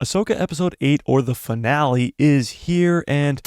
Ahsoka Episode 8, or the finale, is here, and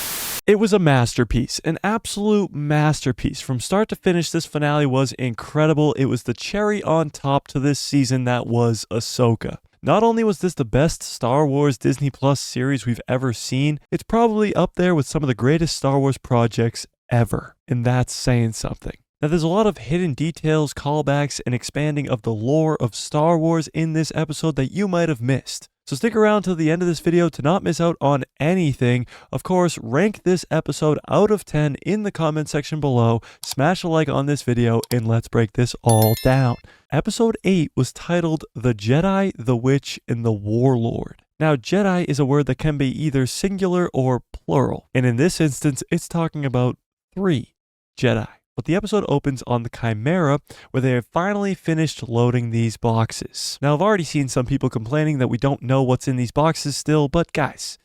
it was a masterpiece, an absolute masterpiece. From start to finish, this finale was incredible. It was the cherry on top to this season that was Ahsoka. Not only was this the best Star Wars Disney Plus series we've ever seen, it's probably up there with some of the greatest Star Wars projects ever, and that's saying something. Now, there's a lot of hidden details, callbacks, and expanding of the lore of Star Wars in this episode that you might have missed. So stick around till the end of this video to not miss out on anything. Of course, rank this episode out of 10 in the comment section below, smash a like on this video, and let's break this all down. Episode 8 was titled The Jedi, the Witch, and the Warlord. Now, Jedi is a word that can be either singular or plural, and in this instance, it's talking about 3 Jedi. But the episode opens on the Chimera, where they have finally finished loading these boxes. Now, I've already seen some people complaining that we don't know what's in these boxes still, but guys,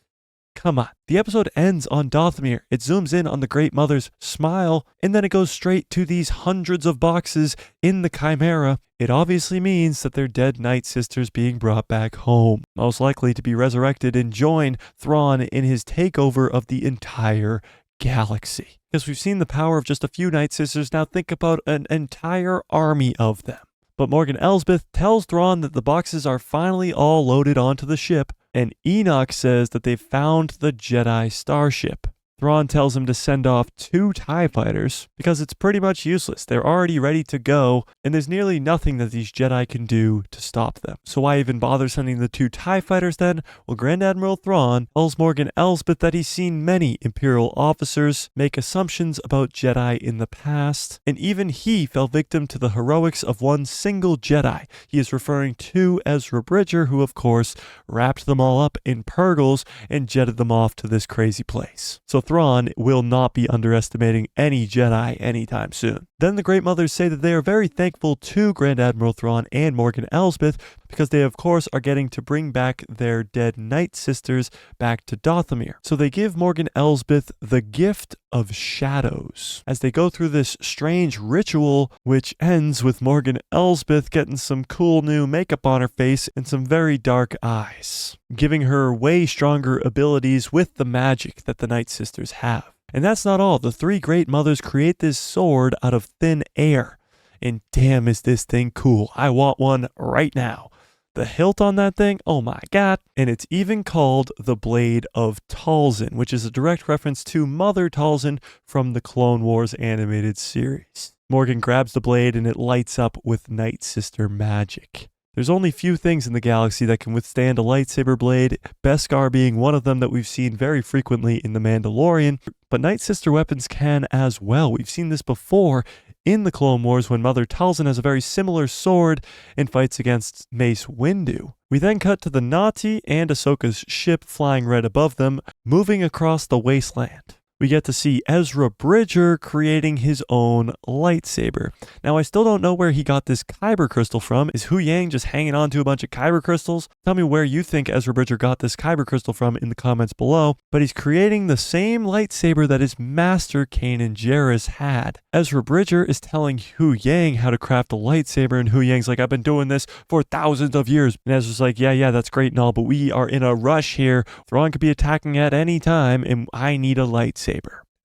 come on. The episode ends on Dathomir. It zooms in on the Great Mother's smile, and then it goes straight to these hundreds of boxes in the Chimera. It obviously means that they're dead Night Sisters being brought back home, most likely to be resurrected and join Thrawn in his takeover of the entire galaxy. Because we've seen the power of just a few Night Sisters, now think about an entire army of them. But Morgan Elsbeth tells Thrawn that the boxes are finally all loaded onto the ship, and Enoch says that they've found the Jedi starship. Thrawn tells him to send off 2 TIE fighters because it's pretty much useless. They're already ready to go, and there's nearly nothing that these Jedi can do to stop them. So why even bother sending the 2 TIE fighters then? Well, Grand Admiral Thrawn tells Morgan Elsbeth that he's seen many Imperial officers make assumptions about Jedi in the past, and even he fell victim to the heroics of one single Jedi. He is referring to Ezra Bridger, who of course wrapped them all up in Purgles and jetted them off to this crazy place. So Thrawn will not be underestimating any Jedi anytime soon. Then the Great Mothers say that they are very thankful to Grand Admiral Thrawn and Morgan Elsbeth because they of course are getting to bring back their dead Night Sisters back to Dathomir. So they give Morgan Elsbeth the gift of shadows as they go through this strange ritual, which ends with Morgan Elsbeth getting some cool new makeup on her face and some very dark eyes, giving her way stronger abilities with the magic that the Night Sisters have. And that's not all. The 3 Great Mothers create this sword out of thin air. And damn, is this thing cool. I want one right now. The hilt on that thing, oh my god. And it's even called the Blade of Talzin, which is a direct reference to Mother Talzin from the Clone Wars animated series. Morgan grabs the blade and it lights up with Night Sister magic. There's only few things in the galaxy that can withstand a lightsaber blade, Beskar being one of them that we've seen very frequently in The Mandalorian, but Night Sister weapons can as well. We've seen this before in the Clone Wars when Mother Talzin has a very similar sword and fights against Mace Windu. We then cut to the Na'vi and Ahsoka's ship flying right above them, moving across the wasteland. We get to see Ezra Bridger creating his own lightsaber. Now, I still don't know where he got this Kyber crystal from. Is Hu Yang just hanging on to a bunch of Kyber crystals? Tell me where you think Ezra Bridger got this Kyber crystal from in the comments below. But he's creating the same lightsaber that his master Kanan Jarrus had. Ezra Bridger is telling Hu Yang how to craft a lightsaber, and Hu Yang's like, I've been doing this for thousands of years. And Ezra's like, yeah, that's great and all, but we are in a rush here. Thrawn could be attacking at any time, and I need a lightsaber.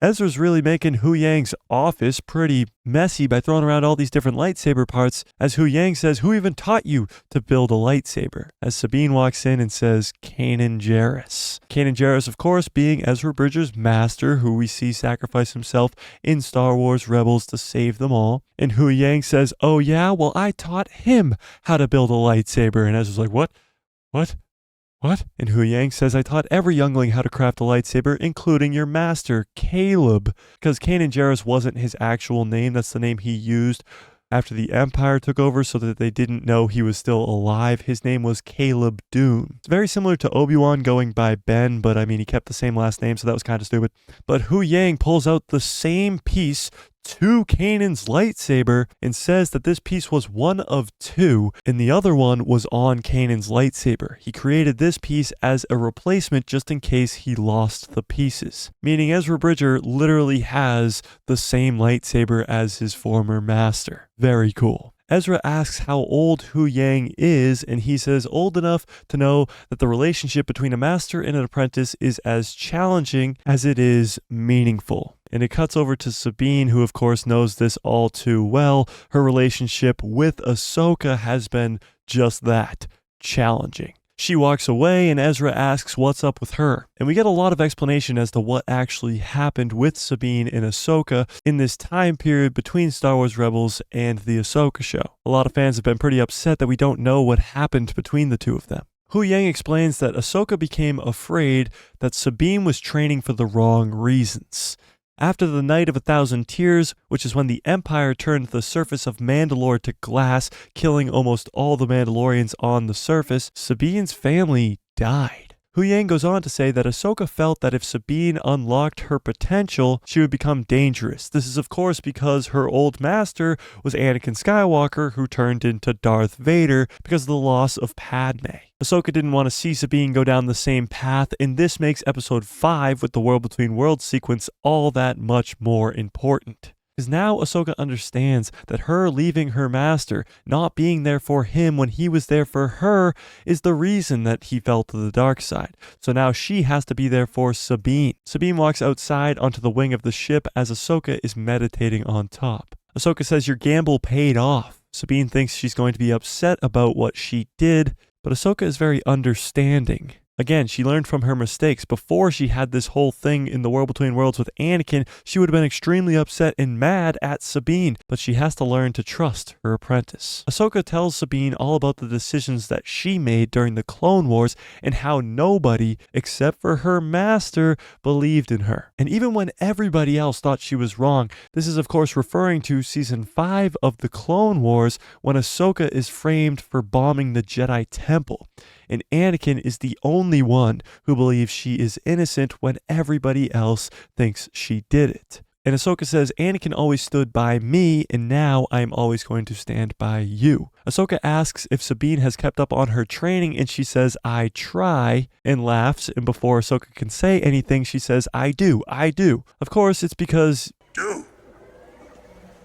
Ezra's really making Hu Yang's office pretty messy by throwing around all these different lightsaber parts, as Hu Yang says, who even taught you to build a lightsaber? As Sabine walks in and says, Kanan Jarrus. Kanan Jarrus, of course, being Ezra Bridger's master, who we see sacrifice himself in Star Wars Rebels to save them all. And Hu Yang says, oh yeah, well I taught him how to build a lightsaber. And Ezra's like, what? And Hu Yang says, I taught every youngling how to craft a lightsaber, including your master, Caleb. Because Kanan Jarrus wasn't his actual name. That's the name he used after the Empire took over so that they didn't know he was still alive. His name was Caleb Dune. It's very similar to Obi-Wan going by Ben, but I mean, he kept the same last name, so that was kind of stupid. But Hu Yang pulls out the same piece to Kanan's lightsaber and says that this piece was one of 2 and the other one was on Kanan's lightsaber. He created this piece as a replacement just in case he lost the pieces, meaning Ezra Bridger literally has the same lightsaber as his former master. Very cool. Ezra asks how old Hu Yang is, and he says old enough to know that the relationship between a master and an apprentice is as challenging as it is meaningful. And it cuts over to Sabine, who of course knows this all too well. Her relationship with Ahsoka has been just that, challenging. She walks away and Ezra asks what's up with her. And we get a lot of explanation as to what actually happened with Sabine and Ahsoka in this time period between Star Wars Rebels and the Ahsoka show. A lot of fans have been pretty upset that we don't know what happened between the two of them. Hu Yang explains that Ahsoka became afraid that Sabine was training for the wrong reasons. After the Night of 1,000 Tears, which is when the Empire turned the surface of Mandalore to glass, killing almost all the Mandalorians on the surface, Sabine's family died. Hu Yang goes on to say that Ahsoka felt that if Sabine unlocked her potential, she would become dangerous. This is of course because her old master was Anakin Skywalker, who turned into Darth Vader because of the loss of Padme. Ahsoka didn't want to see Sabine go down the same path, and this makes episode 5 with the World Between Worlds sequence all that much more important. Because now Ahsoka understands that her leaving her master, not being there for him when he was there for her, is the reason that he fell to the dark side. So now she has to be there for Sabine. Sabine walks outside onto the wing of the ship as Ahsoka is meditating on top. Ahsoka says your gamble paid off. Sabine thinks she's going to be upset about what she did, but Ahsoka is very understanding. Again, she learned from her mistakes. Before she had this whole thing in the World Between Worlds with Anakin, she would have been extremely upset and mad at Sabine, but she has to learn to trust her apprentice. Ahsoka tells Sabine all about the decisions that she made during the Clone Wars and how nobody, except for her master, believed in her. And even when everybody else thought she was wrong, this is of course referring to Season 5 of the Clone Wars when Ahsoka is framed for bombing the Jedi Temple. And Anakin is the only one who believes she is innocent when everybody else thinks she did it. And Ahsoka says, Anakin always stood by me, and now I'm always going to stand by you. Ahsoka asks if Sabine has kept up on her training, and she says, I try, and laughs. And before Ahsoka can say anything, she says, I do. Of course, it's because... Do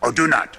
or do not.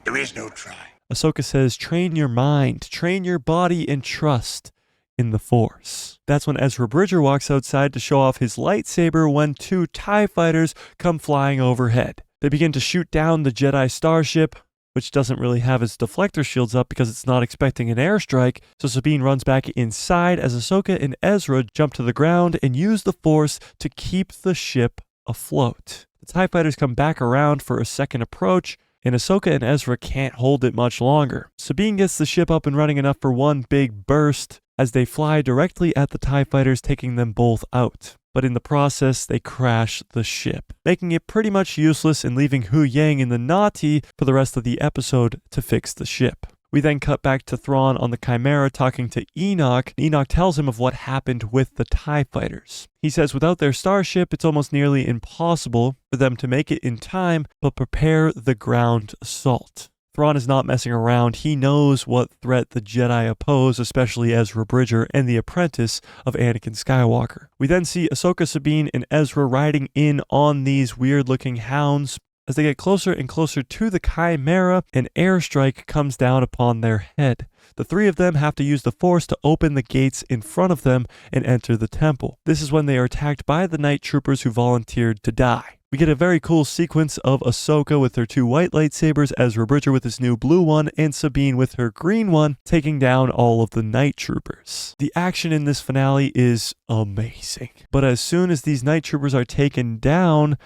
There is no try. Ahsoka says, train your mind, train your body, and trust in the Force. That's when Ezra Bridger walks outside to show off his lightsaber when 2 TIE fighters come flying overhead. They begin to shoot down the Jedi starship, which doesn't really have its deflector shields up because it's not expecting an airstrike, so Sabine runs back inside as Ahsoka and Ezra jump to the ground and use the Force to keep the ship afloat. The TIE fighters come back around for a second approach, and Ahsoka and Ezra can't hold it much longer. Sabine gets the ship up and running enough for one big burst as they fly directly at the TIE fighters, taking them both out. But in the process, they crash the ship, making it pretty much useless and leaving Hu Yang in the naughty for the rest of the episode to fix the ship. We then cut back to Thrawn on the Chimera talking to Enoch. Enoch tells him of what happened with the TIE fighters. He says without their starship, it's almost nearly impossible for them to make it in time, but prepare the ground assault. Thrawn is not messing around. He knows what threat the Jedi pose, especially Ezra Bridger and the apprentice of Anakin Skywalker. We then see Ahsoka, Sabine, and Ezra riding in on these weird-looking hounds. As they get closer and closer to the Chimera, an airstrike comes down upon their head. The 3 of them have to use the Force to open the gates in front of them and enter the temple. This is when they are attacked by the night troopers who volunteered to die. We get a very cool sequence of Ahsoka with her 2 white lightsabers, Ezra Bridger with his new blue one, and Sabine with her green one, taking down all of the night troopers. The action in this finale is amazing. But as soon as these night troopers are taken down,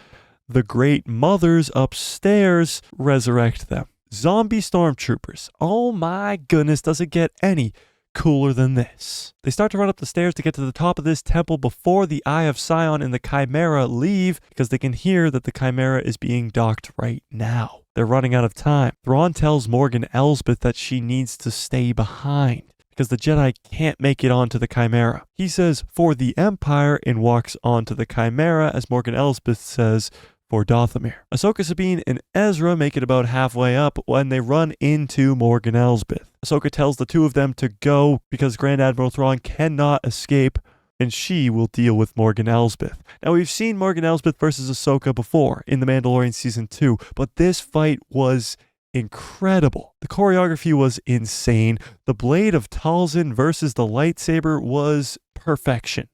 the Great Mothers upstairs resurrect them. Zombie stormtroopers. Oh my goodness, does it get any cooler than this? They start to run up the stairs to get to the top of this temple before the Eye of Sion and the Chimera leave because they can hear that the Chimera is being docked right now. They're running out of time. Thrawn tells Morgan Elsbeth that she needs to stay behind because the Jedi can't make it onto the Chimera. He says, for the Empire, and walks onto the Chimera as Morgan Elsbeth says, for Dathomir. Ahsoka, Sabine, and Ezra make it about halfway up when they run into Morgan Elsbeth. Ahsoka tells the 2 of them to go because Grand Admiral Thrawn cannot escape, and she will deal with Morgan Elsbeth. Now, we've seen Morgan Elsbeth versus Ahsoka before in The Mandalorian Season 2, but this fight was incredible. The choreography was insane. The blade of Talzin versus the lightsaber was perfection.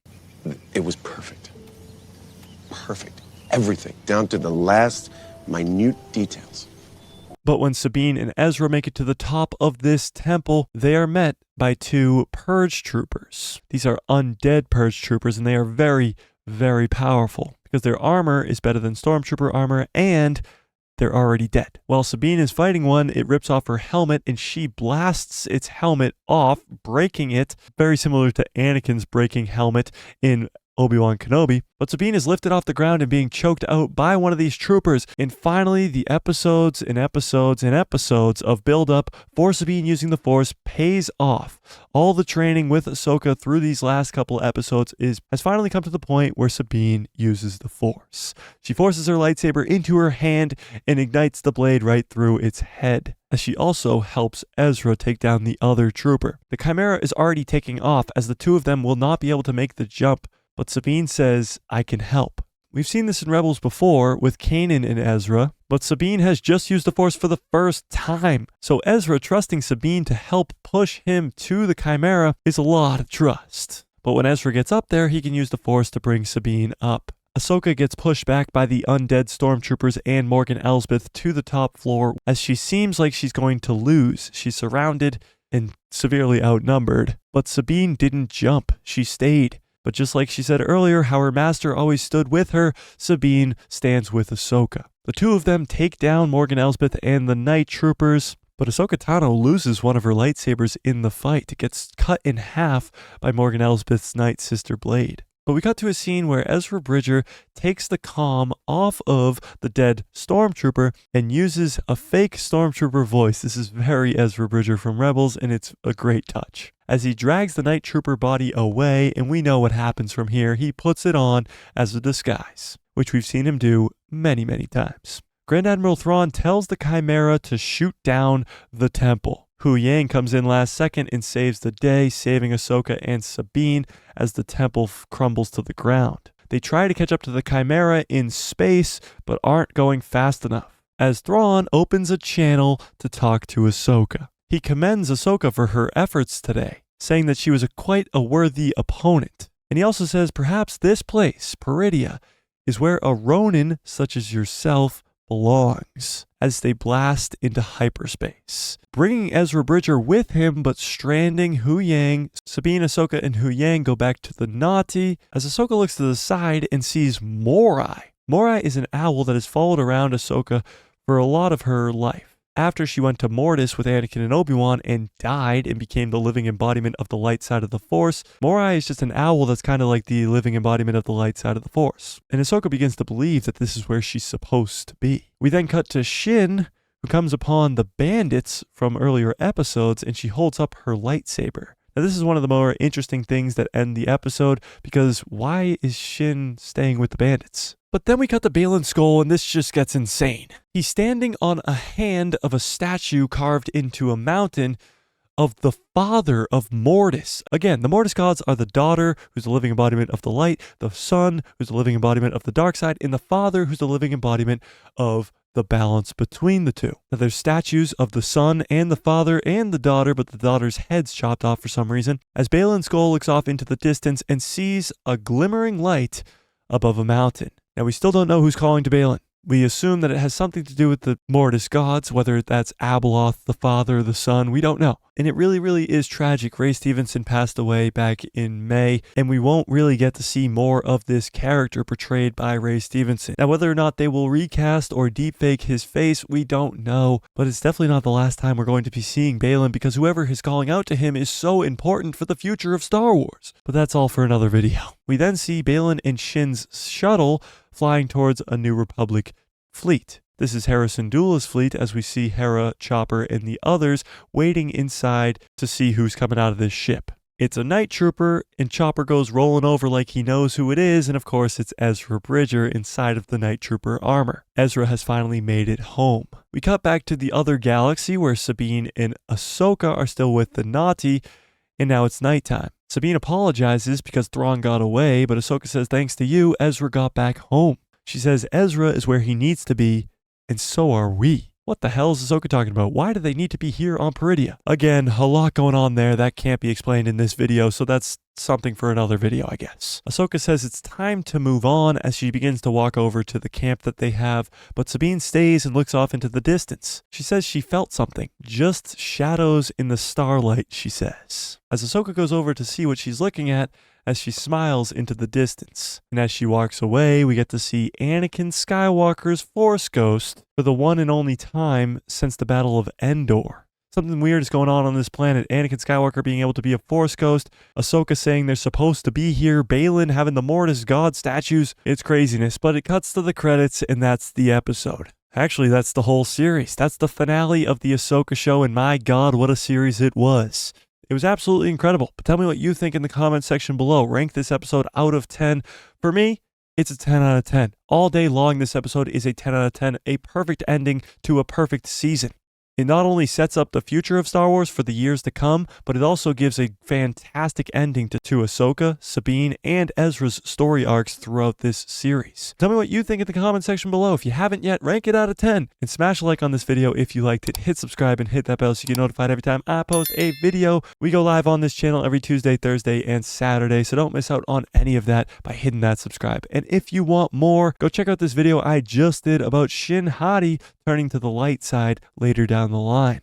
It was perfect. Perfect. Everything, down to the last minute details. But when Sabine and Ezra make it to the top of this temple, they are met by two purge troopers. These are undead purge troopers, and they are very, very powerful because their armor is better than stormtrooper armor, and they're already dead. While Sabine is fighting one, it rips off her helmet and she blasts its helmet off, breaking it, very similar to Anakin's breaking helmet in Obi-Wan Kenobi. But Sabine is lifted off the ground and being choked out by one of these troopers. And finally, the episodes and episodes and episodes of build-up for Sabine using the Force pays off. All the training with Ahsoka through these last couple episodes has finally come to the point where Sabine uses the Force. She forces her lightsaber into her hand and ignites the blade right through its head, as she also helps Ezra take down the other trooper. The Chimera is already taking off, as the two of them will not be able to make the jump, but Sabine says, "I can help." We've seen this in Rebels before with Kanan and Ezra, but Sabine has just used the Force for the first time. So Ezra trusting Sabine to help push him to the Chimera is a lot of trust. But when Ezra gets up there, he can use the Force to bring Sabine up. Ahsoka gets pushed back by the undead stormtroopers and Morgan Elsbeth to the top floor, as she seems like she's going to lose. She's surrounded and severely outnumbered. But Sabine didn't jump. She stayed. But just like she said earlier, how her master always stood with her, Sabine stands with Ahsoka. The two of them take down Morgan Elsbeth and the night troopers, but Ahsoka Tano loses one of her lightsabers in the fight. It gets cut in half by Morgan Elsbeth's night sister blade. But we cut to a scene where Ezra Bridger takes the comm off of the dead stormtrooper and uses a fake stormtrooper voice. This is very Ezra Bridger from Rebels, and it's a great touch. As he drags the night trooper body away, and we know what happens from here, he puts it on as a disguise, which we've seen him do many, many times. Grand Admiral Thrawn tells the Chimera to shoot down the temple. Hu Yang comes in last second and saves the day, saving Ahsoka and Sabine as the temple crumbles to the ground. They try to catch up to the Chimera in space, but aren't going fast enough, as Thrawn opens a channel to talk to Ahsoka. He commends Ahsoka for her efforts today, saying that she was quite a worthy opponent. And he also says perhaps this place, Peridia, is where a Ronin such as yourself belongs, as they blast into hyperspace, bringing Ezra Bridger with him, but stranding Hu Yang. Sabine, Ahsoka, and Hu Yang go back to the Na'ti, as Ahsoka looks to the side and sees Morai. Morai is an owl that has followed around Ahsoka for a lot of her life. After she went to Mortis with Anakin and Obi-Wan and died and became the living embodiment of the light side of the Force, Morai is just an owl that's kind of like the living embodiment of the light side of the Force. And Ahsoka begins to believe that this is where she's supposed to be. We then cut to Shin, who comes upon the bandits from earlier episodes, and she holds up her lightsaber. Now, this is one of the more interesting things that end the episode, because why is Shin staying with the bandits? But then we cut to Baylan Skoll, and this just gets insane. He's standing on a hand of a statue carved into a mountain of the father of Mortis. Again, the Mortis gods are the daughter, who's the living embodiment of the light, the son, who's the living embodiment of the dark side, and the father, who's the living embodiment of the balance between the two. Now, there's statues of the son and the father and the daughter, but the daughter's head's chopped off for some reason, as Baylan Skoll looks off into the distance and sees a glimmering light above a mountain. Now, we still don't know who's calling to Baylan. We assume that it has something to do with the Mortis gods, whether that's Abeloth, the father, or the son, we don't know. And it really, really is tragic. Ray Stevenson passed away back in May, and we won't really get to see more of this character portrayed by Ray Stevenson. Now, whether or not they will recast or deepfake his face, we don't know, but it's definitely not the last time we're going to be seeing Baylan, because whoever is calling out to him is so important for the future of Star Wars. But that's all for another video. We then see Baylan and Shin's shuttle flying towards a New Republic fleet. This is Hera Syndulla's fleet, as we see Hera, Chopper, and the others waiting inside to see who's coming out of this ship. It's a night trooper, and Chopper goes rolling over like he knows who it is, and of course it's Ezra Bridger inside of the night trooper armor. Ezra has finally made it home. We cut back to the other galaxy where Sabine and Ahsoka are still with the Na'ti, and now it's nighttime. Sabine apologizes because Thrawn got away, but Ahsoka says thanks to you, Ezra got back home. She says Ezra is where he needs to be, and so are we. What the hell is Ahsoka talking about? Why do they need to be here on Peridia? Again, a lot going on there that can't be explained in this video, so that's something for another video, I guess. Ahsoka says it's time to move on as she begins to walk over to the camp that they have, but Sabine stays and looks off into the distance. She says she felt something. Just shadows in the starlight, she says. As Ahsoka goes over to see what she's looking at, as she smiles into the distance. And as she walks away, we get to see Anakin Skywalker's Force Ghost for the one and only time since the Battle of Endor. Something weird is going on this planet. Anakin Skywalker being able to be a Force Ghost, Ahsoka saying they're supposed to be here, Balin having the Mortis God statues. It's craziness, but it cuts to the credits and that's the episode. Actually, that's the whole series. That's the finale of the Ahsoka show, and my God, what a series it was. It was absolutely incredible. But tell me what you think in the comment section below. Rank this episode out of 10. For me, it's a 10 out of 10. All day long, this episode is a 10 out of 10. A perfect ending to a perfect season. It not only sets up the future of Star Wars for the years to come, but it also gives a fantastic ending to Ahsoka, Sabine, and Ezra's story arcs throughout this series. Tell me what you think in the comment section below. If you haven't yet, rank it out of 10. And smash a like on this video if you liked it. Hit subscribe and hit that bell so you get notified every time I post a video. We go live on this channel every Tuesday, Thursday, and Saturday, so don't miss out on any of that by hitting that subscribe. And if you want more, go check out this video I just did about Shin Hati turning to the light side later down the line.